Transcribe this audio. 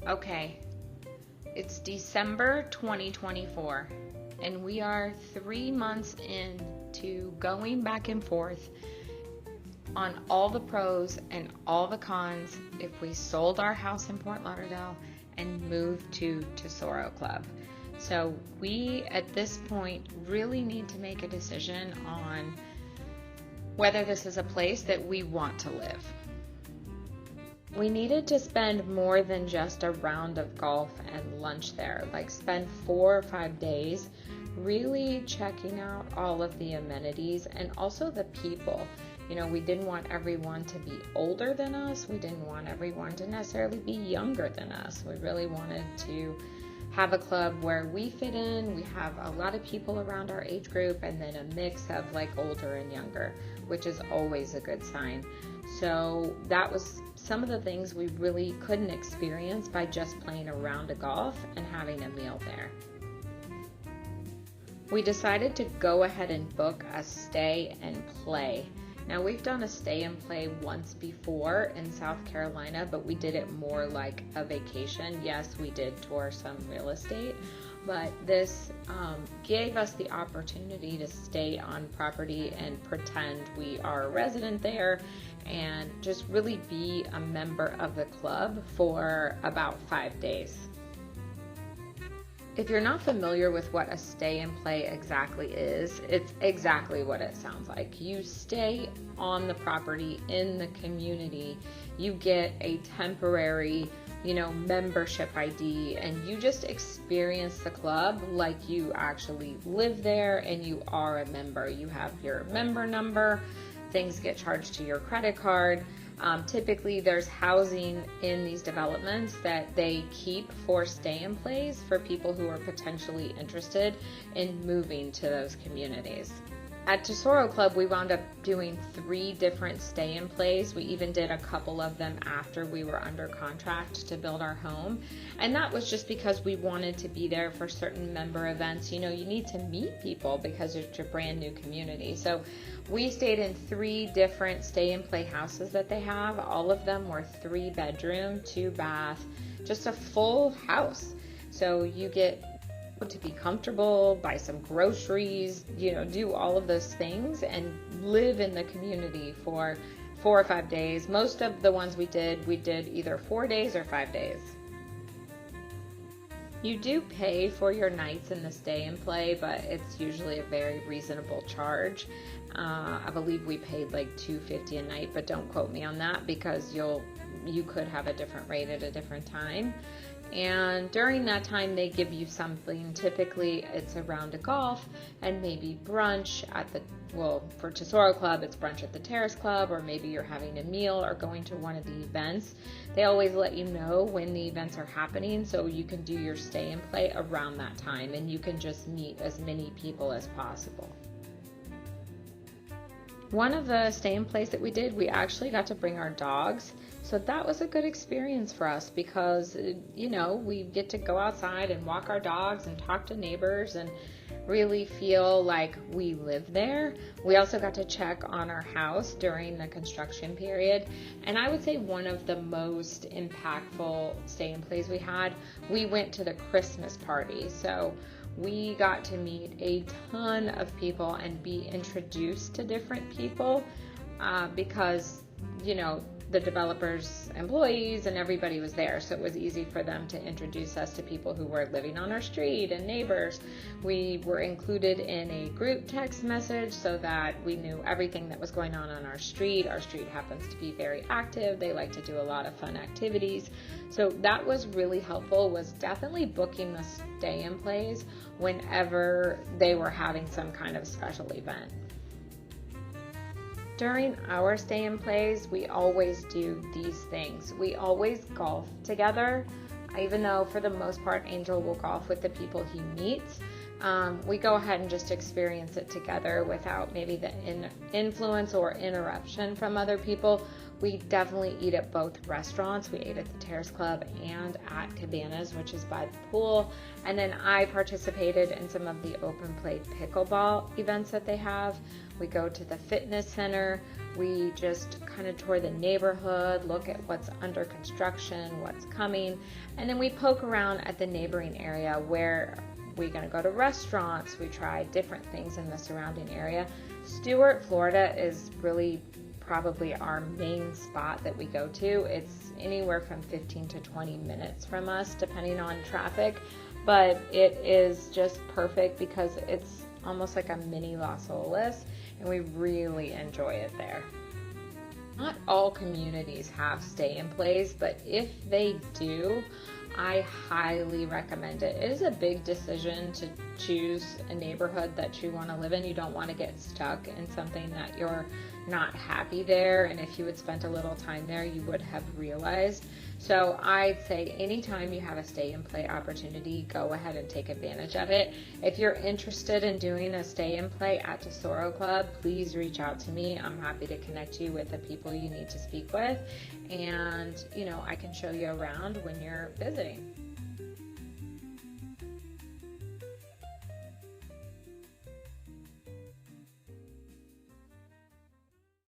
Okay, it's December 2024, and we are 3 months into going back and forth on all the pros and all the cons if we sold our house in Fort Lauderdale and moved to Tesoro Club. So we, at this point, really need to make a decision on whether this is a place that we want to live. We needed to spend more than just a round of golf and lunch there, like spend 4 or 5 days really checking out all of the amenities and also the people. You know, we didn't want everyone to be older than us. We didn't want everyone to necessarily be younger than us. We really wanted to have a club where we fit in. We have a lot of people around our age group and then a mix of like older and younger, which is always a good sign. So that was some of the things we really couldn't experience by just playing a round of golf and having a meal there. We decided to go ahead and book a stay and play. Now, we've done a stay and play once before in South Carolina, but we did it more like a vacation. Yes, we did tour some real estate, but this gave us the opportunity to stay on property and pretend we are a resident there and just really be a member of the club for about 5 days. If you're not familiar with what a stay and play exactly is, it's exactly what it sounds like. You stay on the property in the community. You get a temporary, membership ID, and you just experience the club like you actually live there and you are a member. You have your member number. Things get charged to your credit card. Typically there's housing in these developments that they keep for stay and plays for people who are potentially interested in moving to those communities. At Tesoro Club, we wound up doing 3 different stay and plays. We even did a couple of them after we were under contract to build our home. And that was just because we wanted to be there for certain member events. You need to meet people because it's a brand new community. So we stayed in 3 different stay and play houses that they have. All of them were 3 bedroom, 2 bath, just a full house. So you get to be comfortable, buy some groceries, do all of those things and live in the community for 4 or 5 days. Most of the ones we did either 4 days or 5 days. You do pay for your nights in the stay and play, but it's usually a very reasonable charge. I believe we paid like $250 a night, but don't quote me on that because you could have a different rate at a different time. And during that time, they give you something. Typically, it's a round of golf and maybe brunch for Tesoro Club, it's brunch at the Terrace Club, or maybe you're having a meal or going to one of the events. They always let you know when the events are happening so you can do your stay and play around that time and you can just meet as many people as possible. One of the stay and plays that we did, we actually got to bring our dogs. So that was a good experience for us because, we get to go outside and walk our dogs and talk to neighbors and really feel like we live there. We also got to check on our house during the construction period. And I would say one of the most impactful stay and plays we went to the Christmas party. So we got to meet a ton of people and be introduced to different people because, the developers' employees and everybody was there. So it was easy for them to introduce us to people who were living on our street and neighbors. We were included in a group text message so that we knew everything that was going on our street. Our street happens to be very active. They like to do a lot of fun activities. So that was really helpful, was definitely booking the stay and plays whenever they were having some kind of special event. During our stay and plays, we always do these things. We always golf together, even though for the most part, Angel will golf with the people he meets. We go ahead and just experience it together without maybe the influence or interruption from other people. We definitely eat at both restaurants. We ate at the Terrace Club and at Cabanas, which is by the pool. And then I participated in some of the open play pickleball events that they have. We go to the fitness center. We just kind of tour the neighborhood, look at what's under construction, what's coming. And then we poke around at the neighboring area where we're going to go to restaurants. We try different things in the surrounding area. Stuart, Florida is really probably our main spot that we go to. It's anywhere from 15 to 20 minutes from us, depending on traffic, but it is just perfect because it's almost like a mini Las Olas, and we really enjoy it there. Not all communities have stay in plays, but if they do, I highly recommend it. It is a big decision to choose a neighborhood that you want to live in. You don't want to get stuck in something that you're not happy there, and if you had spent a little time there, you would have realized. So I'd say anytime you have a stay and play opportunity, go ahead and take advantage of it. If you're interested in doing a stay and play at Tesoro Club, please reach out to me. I'm happy to connect you with the people you need to speak with, and I can show you around when you're visiting.